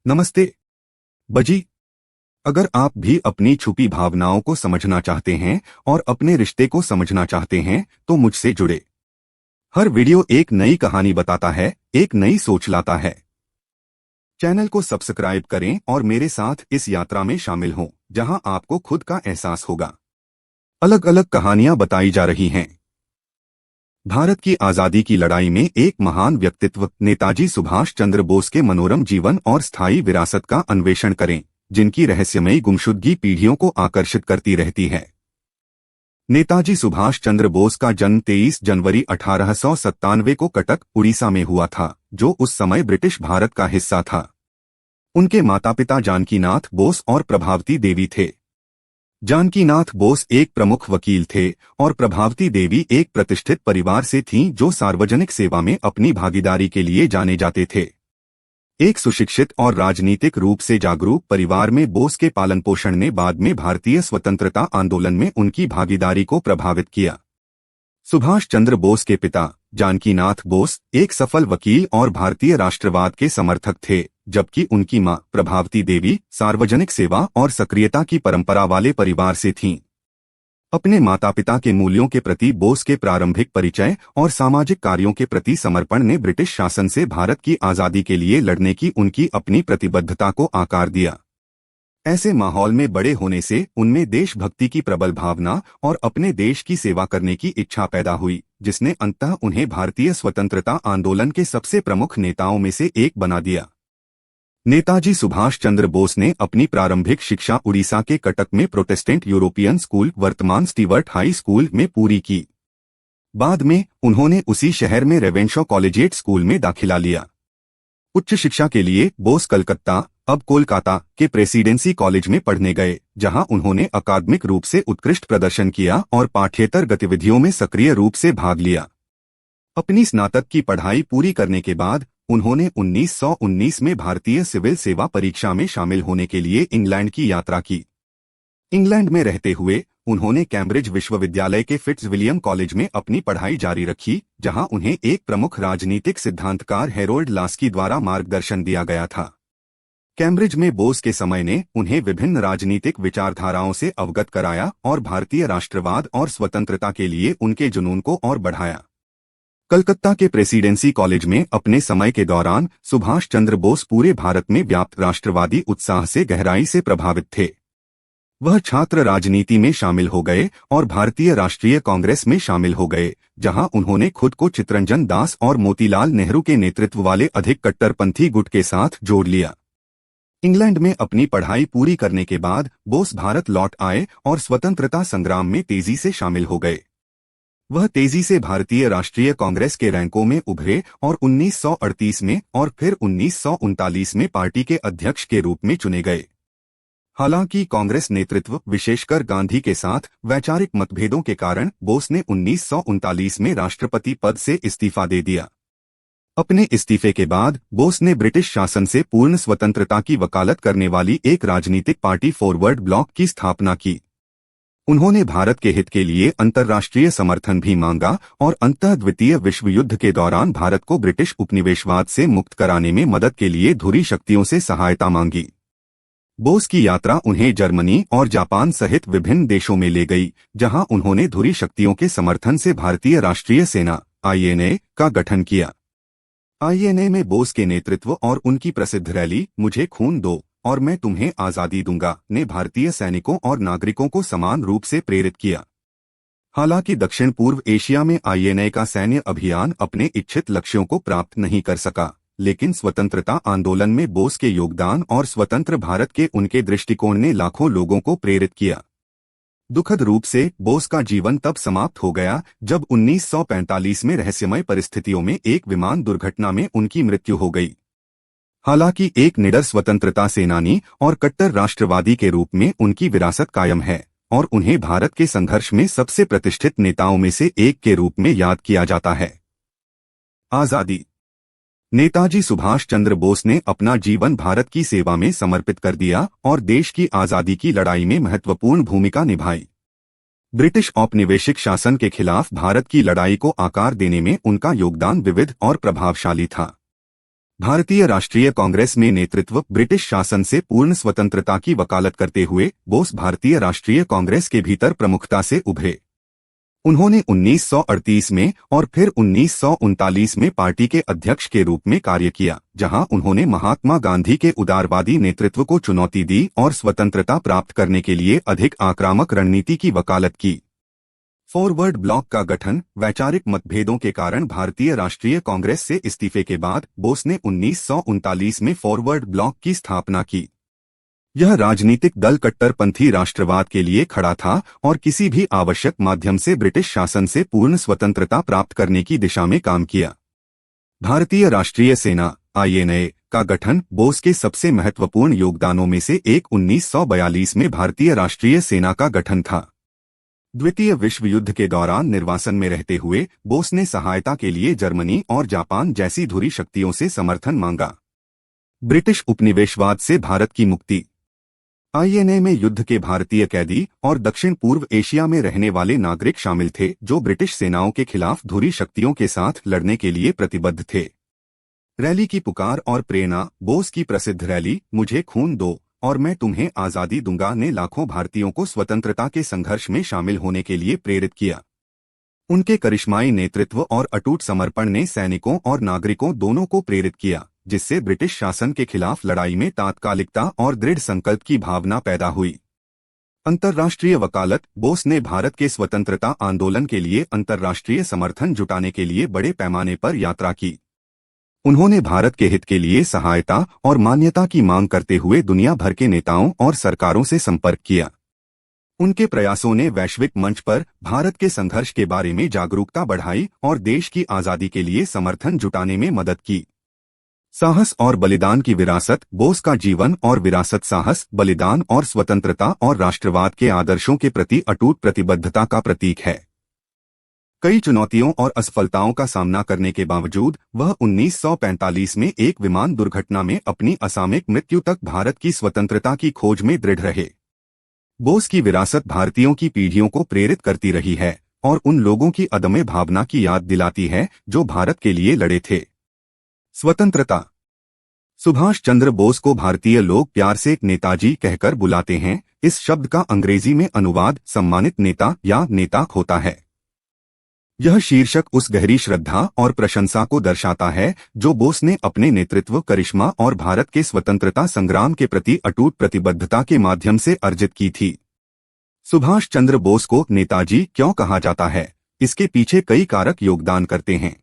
नमस्ते बजी। अगर आप भी अपनी छुपी भावनाओं को समझना चाहते हैं और अपने रिश्ते को समझना चाहते हैं तो मुझसे जुड़े। हर वीडियो एक नई कहानी बताता है, एक नई सोच लाता है। चैनल को सब्सक्राइब करें और मेरे साथ इस यात्रा में शामिल हों, जहां आपको खुद का एहसास होगा। अलग अलग कहानियां बताई जा रही हैं। भारत की आजादी की लड़ाई में एक महान व्यक्तित्व नेताजी सुभाष चंद्र बोस के मनोरम जीवन और स्थायी विरासत का अन्वेषण करें, जिनकी रहस्यमयी गुमशुदगी पीढ़ियों को आकर्षित करती रहती है। नेताजी सुभाष चंद्र बोस का जन्म 23 जनवरी 1897 को कटक, उड़ीसा में हुआ था, जो उस समय ब्रिटिश भारत का हिस्सा था। उनके माता पिता जानकीनाथ बोस और प्रभावती देवी थे। जानकीनाथ बोस एक प्रमुख वकील थे और प्रभावती देवी एक प्रतिष्ठित परिवार से थीं जो सार्वजनिक सेवा में अपनी भागीदारी के लिए जाने जाते थे। एक सुशिक्षित और राजनीतिक रूप से जागरूक परिवार में बोस के पालन पोषण ने बाद में भारतीय स्वतंत्रता आंदोलन में उनकी भागीदारी को प्रभावित किया। सुभाष चंद्र बोस के पिता जानकीनाथ बोस एक सफल वकील और भारतीय राष्ट्रवाद के समर्थक थे, जबकि उनकी मां प्रभावती देवी सार्वजनिक सेवा और सक्रियता की परंपरा वाले परिवार से थीं। अपने माता पिता के मूल्यों के प्रति बोस के प्रारंभिक परिचय और सामाजिक कार्यों के प्रति समर्पण ने ब्रिटिश शासन से भारत की आजादी के लिए लड़ने की उनकी अपनी प्रतिबद्धता को आकार दिया। ऐसे माहौल में बड़े होने से उनमें देशभक्ति की प्रबल भावना और अपने देश की सेवा करने की इच्छा पैदा हुई, जिसने अंततः उन्हें भारतीय स्वतंत्रता आंदोलन के सबसे प्रमुख नेताओं में से एक बना दिया। नेताजी सुभाष चंद्र बोस ने अपनी प्रारंभिक शिक्षा उड़ीसा के कटक में प्रोटेस्टेंट यूरोपियन स्कूल, वर्तमान स्टीवर्ट हाई स्कूल, में पूरी की। बाद में उन्होंने उसी शहर में रेवेंशॉ कॉलेजिएट स्कूल में दाखिला लिया। उच्च शिक्षा के लिए बोस कलकत्ता, अब कोलकाता, के प्रेसिडेंसी कॉलेज में पढ़ने गए, जहां उन्होंने अकादमिक रूप से उत्कृष्ट प्रदर्शन किया और पाठ्येतर गतिविधियों में सक्रिय रूप से भाग लिया। अपनी स्नातक की पढ़ाई पूरी करने के बाद उन्होंने 1919 में भारतीय सिविल सेवा परीक्षा में शामिल होने के लिए इंग्लैंड की यात्रा की। इंग्लैंड में रहते हुए उन्होंने कैम्ब्रिज विश्वविद्यालय के फिट्जविलियम कॉलेज में अपनी पढ़ाई जारी रखी, जहां उन्हें एक प्रमुख राजनीतिक सिद्धांतकार हैरोल्ड लास्की द्वारा मार्गदर्शन दिया गया था। कैम्ब्रिज में बोस के समय ने उन्हें विभिन्न राजनीतिक विचारधाराओं से अवगत कराया और भारतीय राष्ट्रवाद और स्वतंत्रता के लिए उनके जुनून को और बढ़ाया। कलकत्ता के प्रेसिडेंसी कॉलेज में अपने समय के दौरान सुभाष चंद्र बोस पूरे भारत में व्याप्त राष्ट्रवादी उत्साह से गहराई से प्रभावित थे। वह छात्र राजनीति में शामिल हो गए और भारतीय राष्ट्रीय कांग्रेस में शामिल हो गए, जहां उन्होंने खुद को चित्तरंजन दास और मोतीलाल नेहरू के नेतृत्व वाले अधिक कट्टरपंथी गुट के साथ जोड़ लिया। इंग्लैंड में अपनी पढ़ाई पूरी करने के बाद बोस भारत लौट आए और स्वतंत्रता संग्राम में तेजी से शामिल हो गए। वह तेजी से भारतीय राष्ट्रीय कांग्रेस के रैंकों में उभरे और 1938 में और फिर 1939 में पार्टी के अध्यक्ष के रूप में चुने गए। हालांकि कांग्रेस नेतृत्व, विशेषकर गांधी के साथ वैचारिक मतभेदों के कारण, बोस ने 1939 में राष्ट्रपति पद से इस्तीफा दे दिया। अपने इस्तीफे के बाद बोस ने ब्रिटिश शासन से पूर्ण स्वतंत्रता की वकालत करने वाली एक राजनीतिक पार्टी फॉरवर्ड ब्लॉक की स्थापना की। उन्होंने भारत के हित के लिए अंतर्राष्ट्रीय समर्थन भी मांगा और अंततः द्वितीय विश्व युद्ध के दौरान भारत को ब्रिटिश उपनिवेशवाद से मुक्त कराने में मदद के लिए धुरी शक्तियों से सहायता मांगी। बोस की यात्रा उन्हें जर्मनी और जापान सहित विभिन्न देशों में ले गई, जहां उन्होंने धुरी शक्तियों के समर्थन से भारतीय राष्ट्रीय सेना (INA) का गठन किया। INA में बोस के नेतृत्व और उनकी प्रसिद्ध रैली "मुझे खून दो और मैं तुम्हें आजादी दूंगा" ने भारतीय सैनिकों और नागरिकों को समान रूप से प्रेरित किया। हालांकि दक्षिण पूर्व एशिया में INA का सैन्य अभियान अपने इच्छित लक्ष्यों को प्राप्त नहीं कर सका, लेकिन स्वतंत्रता आंदोलन में बोस के योगदान और स्वतंत्र भारत के उनके दृष्टिकोण ने लाखों लोगों को प्रेरित किया। दुखद रूप से बोस का जीवन तब समाप्त हो गया जब 1945 में रहस्यमय परिस्थितियों में एक विमान दुर्घटना में उनकी मृत्यु हो गई। हालांकि एक निडर स्वतंत्रता सेनानी और कट्टर राष्ट्रवादी के रूप में उनकी विरासत कायम है और उन्हें भारत के संघर्ष में सबसे प्रतिष्ठित नेताओं में से एक के रूप में याद किया जाता है। आजादी। नेताजी सुभाष चंद्र बोस ने अपना जीवन भारत की सेवा में समर्पित कर दिया और देश की आजादी की लड़ाई में महत्वपूर्ण भूमिका निभाई। ब्रिटिश औपनिवेशिक शासन के खिलाफ भारत की लड़ाई को आकार देने में उनका योगदान विविध और प्रभावशाली था। भारतीय राष्ट्रीय कांग्रेस में नेतृत्व ब्रिटिश शासन से पूर्ण स्वतंत्रता की वकालत करते हुए बोस भारतीय राष्ट्रीय कांग्रेस के भीतर प्रमुखता से उभरे। उन्होंने 1938 में और फिर 1939 में पार्टी के अध्यक्ष के रूप में कार्य किया, जहां उन्होंने महात्मा गांधी के उदारवादी नेतृत्व को चुनौती दी और स्वतंत्रता प्राप्त करने के लिए अधिक आक्रामक रणनीति की वकालत की। फॉरवर्ड ब्लॉक का गठन वैचारिक मतभेदों के कारण भारतीय राष्ट्रीय कांग्रेस से इस्तीफे के बाद बोस ने 1939 में फॉरवर्ड ब्लॉक की स्थापना की। यह राजनीतिक दल कट्टरपंथी राष्ट्रवाद के लिए खड़ा था और किसी भी आवश्यक माध्यम से ब्रिटिश शासन से पूर्ण स्वतंत्रता प्राप्त करने की दिशा में काम किया। भारतीय राष्ट्रीय सेना (INA) का गठन बोस के सबसे महत्वपूर्ण योगदानों में से एक 1942 में भारतीय राष्ट्रीय सेना का गठन था। द्वितीय विश्व युद्ध के दौरान निर्वासन में रहते हुए बोस ने सहायता के लिए जर्मनी और जापान जैसी धुरी शक्तियों से समर्थन मांगा। ब्रिटिश उपनिवेशवाद से भारत की मुक्ति। INA में युद्ध के भारतीय कैदी और दक्षिण पूर्व एशिया में रहने वाले नागरिक शामिल थे जो ब्रिटिश सेनाओं के खिलाफ धुरी शक्तियों के साथ लड़ने के लिए प्रतिबद्ध थे। रैली की पुकार और प्रेरणा। बोस की प्रसिद्ध रैली "मुझे खून दो और मैं तुम्हें आज़ादी दूंगा" ने लाखों भारतीयों को स्वतंत्रता के संघर्ष में शामिल होने के लिए प्रेरित किया। उनके करिश्माई नेतृत्व और अटूट समर्पण ने सैनिकों और नागरिकों दोनों को प्रेरित किया, जिससे ब्रिटिश शासन के खिलाफ लड़ाई में तात्कालिकता और दृढ़ संकल्प की भावना पैदा हुई। अंतर्राष्ट्रीय वकालत। बोस ने भारत के स्वतंत्रता आंदोलन के लिए अंतर्राष्ट्रीय समर्थन जुटाने के लिए बड़े पैमाने पर यात्रा की। उन्होंने भारत के हित के लिए सहायता और मान्यता की मांग करते हुए दुनिया भर के नेताओं और सरकारों से संपर्क किया। उनके प्रयासों ने वैश्विक मंच पर भारत के संघर्ष के बारे में जागरूकता बढ़ाई और देश की आज़ादी के लिए समर्थन जुटाने में मदद की। साहस और बलिदान की विरासत। बोस का जीवन और विरासत साहस, बलिदान और स्वतंत्रता और राष्ट्रवाद के आदर्शों के प्रति अटूट प्रतिबद्धता का प्रतीक है। कई चुनौतियों और असफलताओं का सामना करने के बावजूद वह 1945 में एक विमान दुर्घटना में अपनी असामयिक मृत्यु तक भारत की स्वतंत्रता की खोज में दृढ़ रहे। बोस की विरासत भारतीयों की पीढ़ियों को प्रेरित करती रही है और उन लोगों की अदम्य भावना की याद दिलाती है जो भारत के लिए लड़े थे। स्वतंत्रता। सुभाष चंद्र बोस को भारतीय लोग प्यार से नेताजी कहकर बुलाते हैं। इस शब्द का अंग्रेजी में अनुवाद सम्मानित नेता या नेता होता है। यह शीर्षक उस गहरी श्रद्धा और प्रशंसा को दर्शाता है जो बोस ने अपने नेतृत्व, करिश्मा और भारत के स्वतंत्रता संग्राम के प्रति अटूट प्रतिबद्धता के माध्यम से अर्जित की थी। सुभाष चंद्र बोस को नेताजी क्यों कहा जाता है? इसके पीछे कई कारक योगदान करते हैं।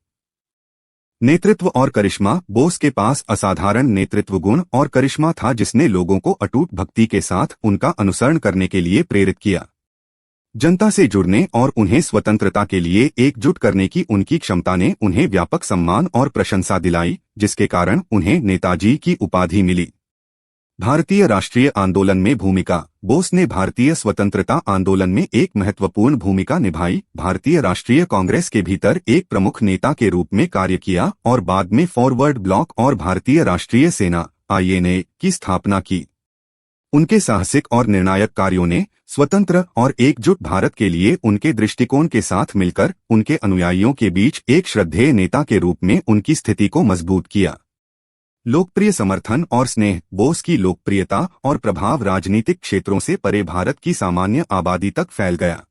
नेतृत्व और करिश्मा। बोस के पास असाधारण नेतृत्व गुण और करिश्मा था जिसने लोगों को अटूट भक्ति के साथ उनका अनुसरण करने के लिए प्रेरित किया। जनता से जुड़ने और उन्हें स्वतंत्रता के लिए एकजुट करने की उनकी क्षमता ने उन्हें व्यापक सम्मान और प्रशंसा दिलाई, जिसके कारण उन्हें नेताजी की उपाधि मिली। भारतीय राष्ट्रीय आंदोलन में भूमिका। बोस ने भारतीय स्वतंत्रता आंदोलन में एक महत्वपूर्ण भूमिका निभाई। भारतीय राष्ट्रीय कांग्रेस के भीतर एक प्रमुख नेता के रूप में कार्य किया और बाद में फॉरवर्ड ब्लॉक और भारतीय राष्ट्रीय सेना (INA) की स्थापना की। उनके साहसिक और निर्णायक कार्यों ने स्वतंत्र और एकजुट भारत के लिए उनके दृष्टिकोण के साथ मिलकर उनके अनुयायियों के बीच एक श्रद्धेय नेता के रूप में उनकी स्थिति को मजबूत किया। लोकप्रिय समर्थन और स्नेह। बोस की लोकप्रियता और प्रभाव राजनीतिक क्षेत्रों से परे भारत की सामान्य आबादी तक फैल गया।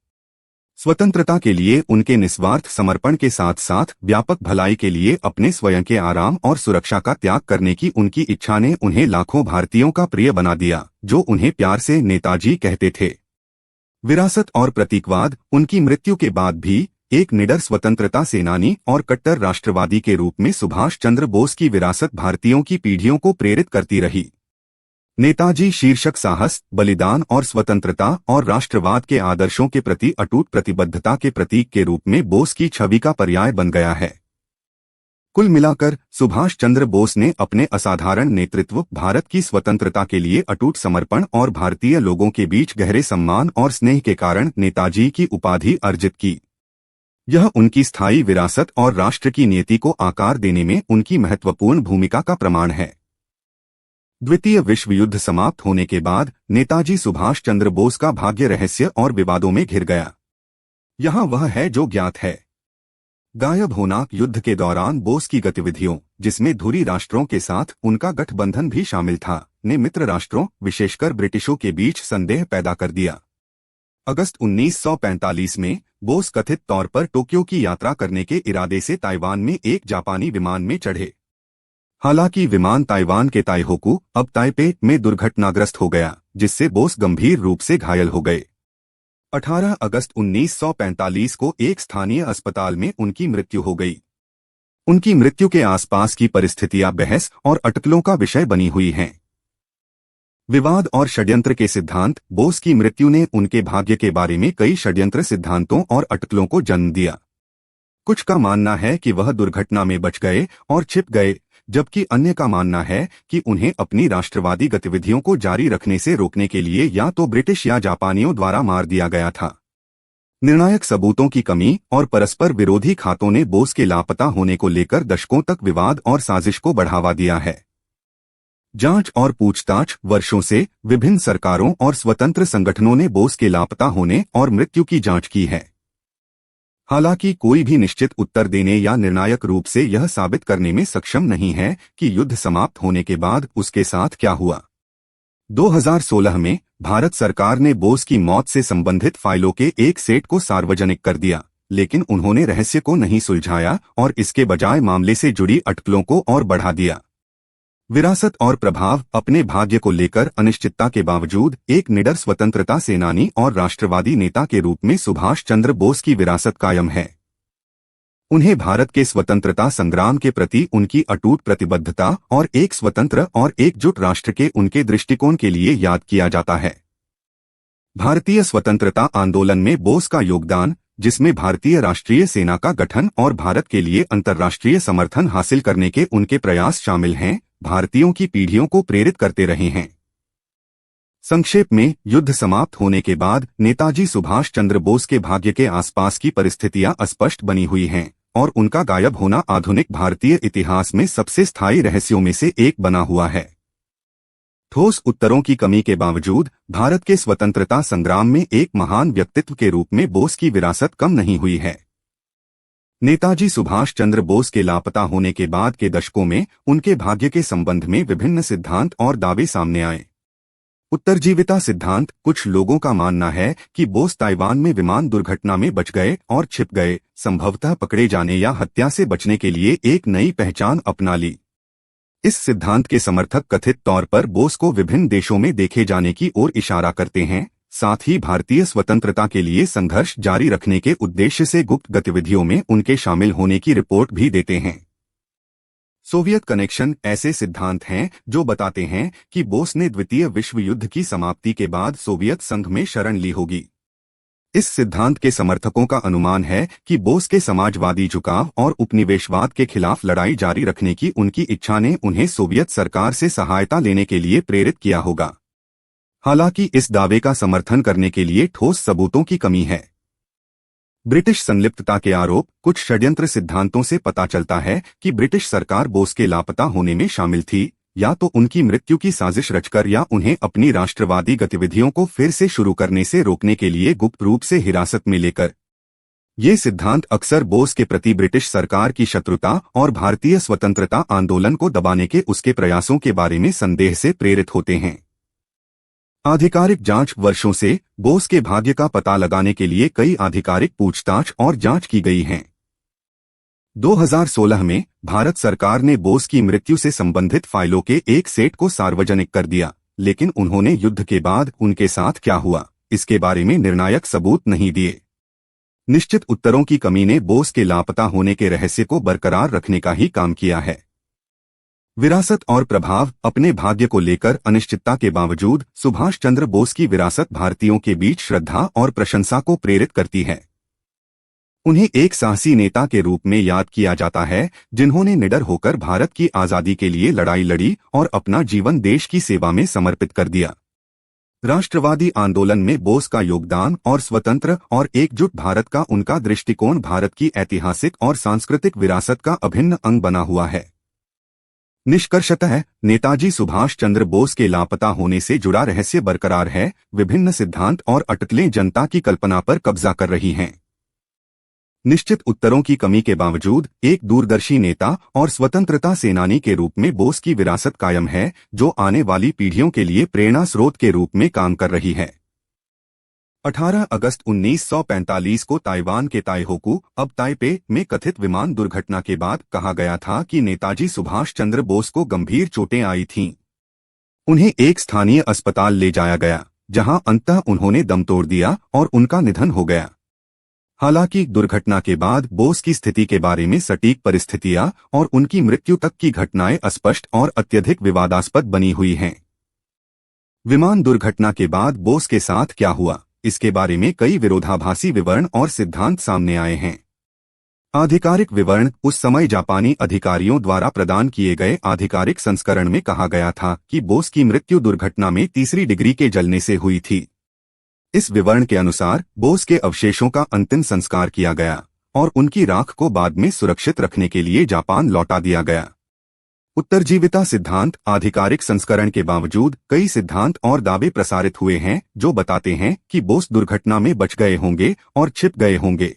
स्वतंत्रता के लिए उनके निस्वार्थ समर्पण के साथ साथ व्यापक भलाई के लिए अपने स्वयं के आराम और सुरक्षा का त्याग करने की उनकी इच्छा ने उन्हें लाखों भारतीयों का प्रिय बना दिया, जो उन्हें प्यार से नेताजी कहते थे। विरासत और प्रतीकवाद। उनकी मृत्यु के बाद भी एक निडर स्वतंत्रता सेनानी और कट्टर राष्ट्रवादी के रूप में सुभाष चंद्र बोस की विरासत भारतीयों की पीढ़ियों को प्रेरित करती रही। नेताजी शीर्षक साहस, बलिदान और स्वतंत्रता और राष्ट्रवाद के आदर्शों के प्रति अटूट प्रतिबद्धता के प्रतीक के रूप में बोस की छवि का पर्याय बन गया है। कुल मिलाकर सुभाष चंद्र बोस ने अपने असाधारण नेतृत्व, भारत की स्वतंत्रता के लिए अटूट समर्पण और भारतीय लोगों के बीच गहरे सम्मान और स्नेह के कारण नेताजी की उपाधि अर्जित की। यह उनकी स्थायी विरासत और राष्ट्र की नीति को आकार देने में उनकी महत्वपूर्ण भूमिका का प्रमाण है। द्वितीय विश्व युद्ध समाप्त होने के बाद नेताजी सुभाष चंद्र बोस का भाग्य रहस्य और विवादों में घिर गया। यहाँ वह है जो ज्ञात है। गायब होना युद्ध के दौरान बोस की गतिविधियों, जिसमें धुरी राष्ट्रों के साथ उनका गठबंधन भी शामिल था, ने मित्र राष्ट्रों विशेषकर ब्रिटिशों के बीच संदेह पैदा कर दिया। अगस्त 1945 में बोस कथित तौर पर टोक्यो की यात्रा करने के इरादे से ताइवान में एक जापानी विमान में चढ़े। हालांकि विमान ताइवान के ताइहोकू अब ताइपे में दुर्घटनाग्रस्त हो गया, जिससे बोस गंभीर रूप से घायल हो गए। 18 अगस्त 1945 को एक स्थानीय अस्पताल में उनकी मृत्यु हो गई। उनकी मृत्यु के आसपास की परिस्थितियां बहस और अटकलों का विषय बनी हुई हैं। विवाद और षड्यंत्र के सिद्धांत। बोस की मृत्यु ने उनके भाग्य के बारे में कई षड्यंत्र सिद्धांतों और अटकलों को जन्म दिया। कुछ का मानना है कि वह दुर्घटना में बच गए और छिप गए, जबकि अन्य का मानना है कि उन्हें अपनी राष्ट्रवादी गतिविधियों को जारी रखने से रोकने के लिए या तो ब्रिटिश या जापानियों द्वारा मार दिया गया था। निर्णायक सबूतों की कमी और परस्पर विरोधी खातों ने बोस के लापता होने को लेकर दशकों तक विवाद और साजिश को बढ़ावा दिया है। जांच और पूछताछ। वर्षों से विभिन्न सरकारों और स्वतंत्र संगठनों ने बोस के लापता होने और मृत्यु की जांच की है। हालांकि कोई भी निश्चित उत्तर देने या निर्णायक रूप से यह साबित करने में सक्षम नहीं है कि युद्ध समाप्त होने के बाद उसके साथ क्या हुआ। 2016 में भारत सरकार ने बोस की मौत से संबंधित फाइलों के एक सेट को सार्वजनिक कर दिया, लेकिन उन्होंने रहस्य को नहीं सुलझाया और इसके बजाय मामले से जुड़ी अटकलों को और बढ़ा दिया। विरासत और प्रभाव। अपने भाग्य को लेकर अनिश्चितता के बावजूद एक निडर स्वतंत्रता सेनानी और राष्ट्रवादी नेता के रूप में सुभाष चंद्र बोस की विरासत कायम है। उन्हें भारत के स्वतंत्रता संग्राम के प्रति उनकी अटूट प्रतिबद्धता और एक स्वतंत्र और एकजुट राष्ट्र के उनके दृष्टिकोण के लिए याद किया जाता है। भारतीय स्वतंत्रता आंदोलन में बोस का योगदान, जिसमें भारतीय राष्ट्रीय सेना का गठन और भारत के लिए अंतर्राष्ट्रीय समर्थन हासिल करने के उनके प्रयास शामिल हैं, भारतीयों की पीढ़ियों को प्रेरित करते रहे हैं। संक्षेप में, युद्ध समाप्त होने के बाद नेताजी सुभाष चंद्र बोस के भाग्य के आसपास की परिस्थितियां अस्पष्ट बनी हुई हैं और उनका गायब होना आधुनिक भारतीय इतिहास में सबसे स्थायी रहस्यों में से एक बना हुआ है। ठोस उत्तरों की कमी के बावजूद भारत के स्वतंत्रता संग्राम में एक महान व्यक्तित्व के रूप में बोस की विरासत कम नहीं हुई है। नेताजी सुभाष चंद्र बोस के लापता होने के बाद के दशकों में उनके भाग्य के संबंध में विभिन्न सिद्धांत और दावे सामने आए। उत्तरजीविता सिद्धांत। कुछ लोगों का मानना है कि बोस ताइवान में विमान दुर्घटना में बच गए और छिप गए, संभवतः पकड़े जाने या हत्या से बचने के लिए एक नई पहचान अपना ली। इस सिद्धांत के समर्थक कथित तौर पर बोस को विभिन्न देशों में देखे जाने की ओर इशारा करते हैं, साथ ही भारतीय स्वतंत्रता के लिए संघर्ष जारी रखने के उद्देश्य से गुप्त गतिविधियों में उनके शामिल होने की रिपोर्ट भी देते हैं। Soviet connection. ऐसे सिद्धांत हैं जो बताते हैं कि बोस ने द्वितीय विश्व युद्ध की समाप्ति के बाद सोवियत संघ में शरण ली होगी। इस सिद्धांत के समर्थकों का अनुमान है कि बोस के समाजवादी झुकाव और उपनिवेशवाद के खिलाफ लड़ाई जारी रखने की उनकी इच्छा ने उन्हें सोवियत सरकार से सहायता लेने के लिए प्रेरित किया होगा। हालांकि इस दावे का समर्थन करने के लिए ठोस सबूतों की कमी है। ब्रिटिश संलिप्तता के आरोप। कुछ षड्यंत्र सिद्धांतों से पता चलता है कि ब्रिटिश सरकार बोस के लापता होने में शामिल थी, या तो उनकी मृत्यु की साजिश रचकर या उन्हें अपनी राष्ट्रवादी गतिविधियों को फिर से शुरू करने से रोकने के लिए गुप्त रूप से हिरासत में लेकर। ये सिद्धांत अक्सर बोस के प्रति ब्रिटिश सरकार की शत्रुता और भारतीय स्वतंत्रता आंदोलन को दबाने के उसके प्रयासों के बारे में संदेह से प्रेरित होते हैं। आधिकारिक जांच। वर्षों से बोस के भाग्य का पता लगाने के लिए कई आधिकारिक पूछताछ और जांच की गई हैं। 2016 में भारत सरकार ने बोस की मृत्यु से संबंधित फाइलों के एक सेट को सार्वजनिक कर दिया, लेकिन उन्होंने युद्ध के बाद उनके साथ क्या हुआ, इसके बारे में निर्णायक सबूत नहीं दिए। निश्चित उत्तरों की कमी ने बोस के लापता होने के रहस्य को बरकरार रखने का ही काम किया है। विरासत और प्रभाव। अपने भाग्य को लेकर अनिश्चितता के बावजूद सुभाष चंद्र बोस की विरासत भारतीयों के बीच श्रद्धा और प्रशंसा को प्रेरित करती है। उन्हें एक साहसी नेता के रूप में याद किया जाता है, जिन्होंने निडर होकर भारत की आजादी के लिए लड़ाई लड़ी और अपना जीवन देश की सेवा में समर्पित कर दिया। राष्ट्रवादी आंदोलन में बोस का योगदान और स्वतंत्र और एकजुट भारत का उनका दृष्टिकोण भारत की ऐतिहासिक और सांस्कृतिक विरासत का अभिन्न अंग बना हुआ है। निष्कर्षतः नेताजी सुभाष चंद्र बोस के लापता होने से जुड़ा रहस्य बरकरार है। विभिन्न सिद्धांत और अटकलें जनता की कल्पना पर कब्जा कर रही हैं। निश्चित उत्तरों की कमी के बावजूद एक दूरदर्शी नेता और स्वतंत्रता सेनानी के रूप में बोस की विरासत कायम है, जो आने वाली पीढ़ियों के लिए प्रेरणा स्रोत के रूप में काम कर रही है। 18 अगस्त 1945 को ताइवान के ताइहोकू, अब ताइपे, में कथित विमान दुर्घटना के बाद कहा गया था कि नेताजी सुभाष चंद्र बोस को गंभीर चोटें आई थीं। उन्हें एक स्थानीय अस्पताल ले जाया गया, जहां अंततः उन्होंने दम तोड़ दिया और उनका निधन हो गया। हालांकि दुर्घटना के बाद बोस की स्थिति के बारे में सटीक परिस्थितियां और उनकी मृत्यु तक की घटनाएं अस्पष्ट और अत्यधिक विवादास्पद बनी हुई हैं। विमान दुर्घटना के बाद बोस के साथ क्या हुआ, इसके बारे में कई विरोधाभासी विवरण और सिद्धांत सामने आए हैं। आधिकारिक विवरण उस समय जापानी अधिकारियों द्वारा प्रदान किए गए आधिकारिक संस्करण में कहा गया था कि बोस की मृत्यु दुर्घटना में तीसरी डिग्री के जलने से हुई थी। इस विवरण के अनुसार बोस के अवशेषों का अंतिम संस्कार किया गया और उनकी राख को बाद में सुरक्षित रखने के लिए जापान लौटा दिया गया। उत्तरजीविता सिद्धांत आधिकारिक संस्करण के बावजूद कई सिद्धांत और दावे प्रसारित हुए हैं जो बताते हैं कि बोस दुर्घटना में बच गए होंगे और छिप गए होंगे।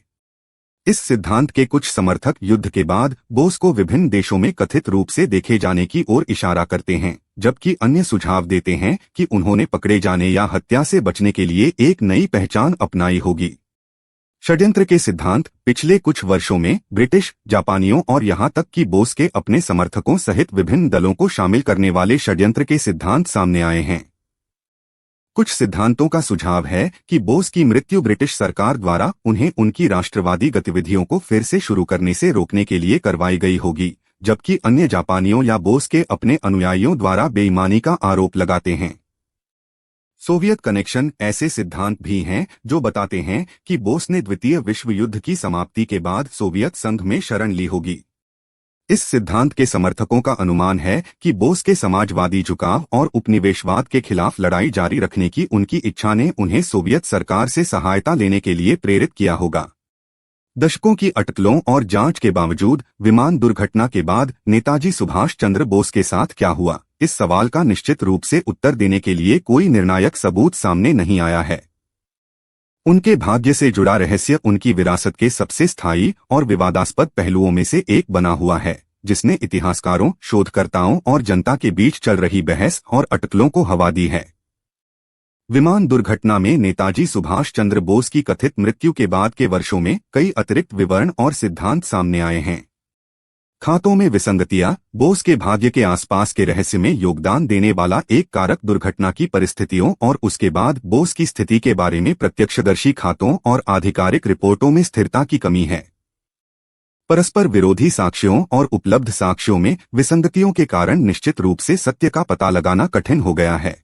इस सिद्धांत के कुछ समर्थक युद्ध के बाद बोस को विभिन्न देशों में कथित रूप से देखे जाने की ओर इशारा करते हैं, जबकि अन्य सुझाव देते हैं कि उन्होंने पकड़े जाने या हत्या से बचने के लिए एक नई पहचान अपनाई होगी। षड्यंत्र के सिद्धांत पिछले कुछ वर्षों में ब्रिटिश, जापानियों और यहां तक कि बोस के अपने समर्थकों सहित विभिन्न दलों को शामिल करने वाले षड्यंत्र के सिद्धांत सामने आए हैं। कुछ सिद्धांतों का सुझाव है कि बोस की मृत्यु ब्रिटिश सरकार द्वारा उन्हें उनकी राष्ट्रवादी गतिविधियों को फिर से शुरू करने से रोकने के लिए करवाई गई होगी, जबकि अन्य जापानियों या बोस के अपने अनुयायियों द्वारा बेईमानी का आरोप लगाते हैं। सोवियत कनेक्शन ऐसे सिद्धांत भी हैं जो बताते हैं कि बोस ने द्वितीय विश्व युद्ध की समाप्ति के बाद सोवियत संघ में शरण ली होगी। इस सिद्धांत के समर्थकों का अनुमान है कि बोस के समाजवादी झुकाव और उपनिवेशवाद के खिलाफ लड़ाई जारी रखने की उनकी इच्छा ने उन्हें सोवियत सरकार से सहायता लेने के लिए प्रेरित किया होगा। दशकों की अटकलों और जांच के बावजूद विमान दुर्घटना के बाद नेताजी सुभाष चंद्र बोस के साथ क्या हुआ, इस सवाल का निश्चित रूप से उत्तर देने के लिए कोई निर्णायक सबूत सामने नहीं आया है। उनके भाग्य से जुड़ा रहस्य उनकी विरासत के सबसे स्थायी और विवादास्पद पहलुओं में से एक बना हुआ है, जिसने इतिहासकारों, शोधकर्ताओं और जनता के बीच चल रही बहस और अटकलों को हवा दी है। विमान दुर्घटना में नेताजी सुभाष चंद्र बोस की कथित मृत्यु के बाद के वर्षों में कई अतिरिक्त विवरण और सिद्धांत सामने आए हैं। खातों में विसंगतियां, बोस के भाग्य के आसपास के रहस्य में योगदान देने वाला एक कारक दुर्घटना की परिस्थितियों और उसके बाद बोस की स्थिति के बारे में प्रत्यक्षदर्शी खातों और आधिकारिक रिपोर्टों में स्थिरता की कमी है। परस्पर विरोधी साक्ष्यों और उपलब्ध साक्ष्यों में विसंगतियों के कारण निश्चित रूप से सत्य का पता लगाना कठिन हो गया है।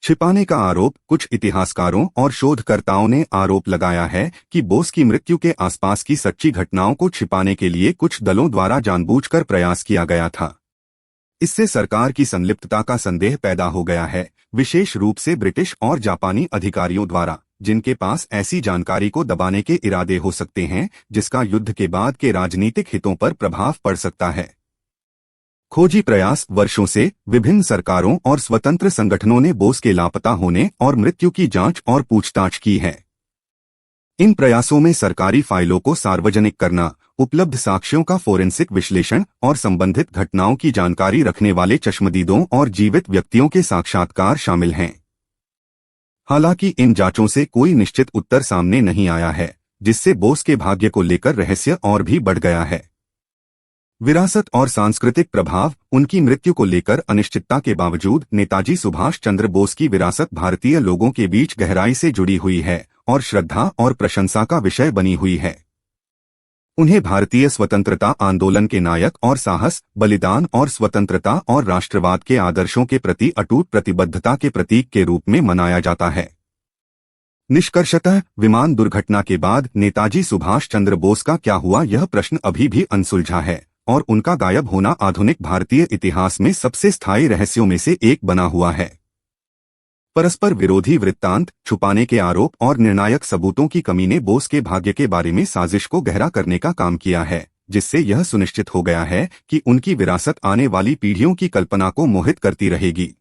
छिपाने का आरोप कुछ इतिहासकारों और शोधकर्ताओं ने आरोप लगाया है कि बोस की मृत्यु के आसपास की सच्ची घटनाओं को छिपाने के लिए कुछ दलों द्वारा जानबूझकर प्रयास किया गया था। इससे सरकार की संलिप्तता का संदेह पैदा हो गया है, विशेष रूप से ब्रिटिश और जापानी अधिकारियों द्वारा, जिनके पास ऐसी जानकारी को दबाने के इरादे हो सकते हैं जिसका युद्ध के बाद के राजनीतिक हितों पर प्रभाव पड़ सकता है। खोजी प्रयास वर्षों से विभिन्न सरकारों और स्वतंत्र संगठनों ने बोस के लापता होने और मृत्यु की जांच और पूछताछ की है। इन प्रयासों में सरकारी फाइलों को सार्वजनिक करना, उपलब्ध साक्ष्यों का फोरेंसिक विश्लेषण और संबंधित घटनाओं की जानकारी रखने वाले चश्मदीदों और जीवित व्यक्तियों के साक्षात्कार शामिल हैं। हालांकि इन जांचों से कोई निश्चित उत्तर सामने नहीं आया है, जिससे बोस के भाग्य को लेकर रहस्य और भी बढ़ गया है। विरासत और सांस्कृतिक प्रभाव उनकी मृत्यु को लेकर अनिश्चितता के बावजूद नेताजी सुभाष चंद्र बोस की विरासत भारतीय लोगों के बीच गहराई से जुड़ी हुई है और श्रद्धा और प्रशंसा का विषय बनी हुई है। उन्हें भारतीय स्वतंत्रता आंदोलन के नायक और साहस, बलिदान और स्वतंत्रता और राष्ट्रवाद के आदर्शों के प्रति अटूट प्रतिबद्धता के प्रतीक के रूप में मनाया जाता है। निष्कर्षतः विमान दुर्घटना के बाद नेताजी सुभाष चंद्र बोस का क्या हुआ, यह प्रश्न अभी भी अनसुलझा है और उनका गायब होना आधुनिक भारतीय इतिहास में सबसे स्थायी रहस्यों में से एक बना हुआ है। परस्पर विरोधी वृत्तांत, छुपाने के आरोप और निर्णायक सबूतों की कमी ने बोस के भाग्य के बारे में साजिश को गहरा करने का काम किया है, जिससे यह सुनिश्चित हो गया है कि उनकी विरासत आने वाली पीढ़ियों की कल्पना को मोहित करती रहेगी।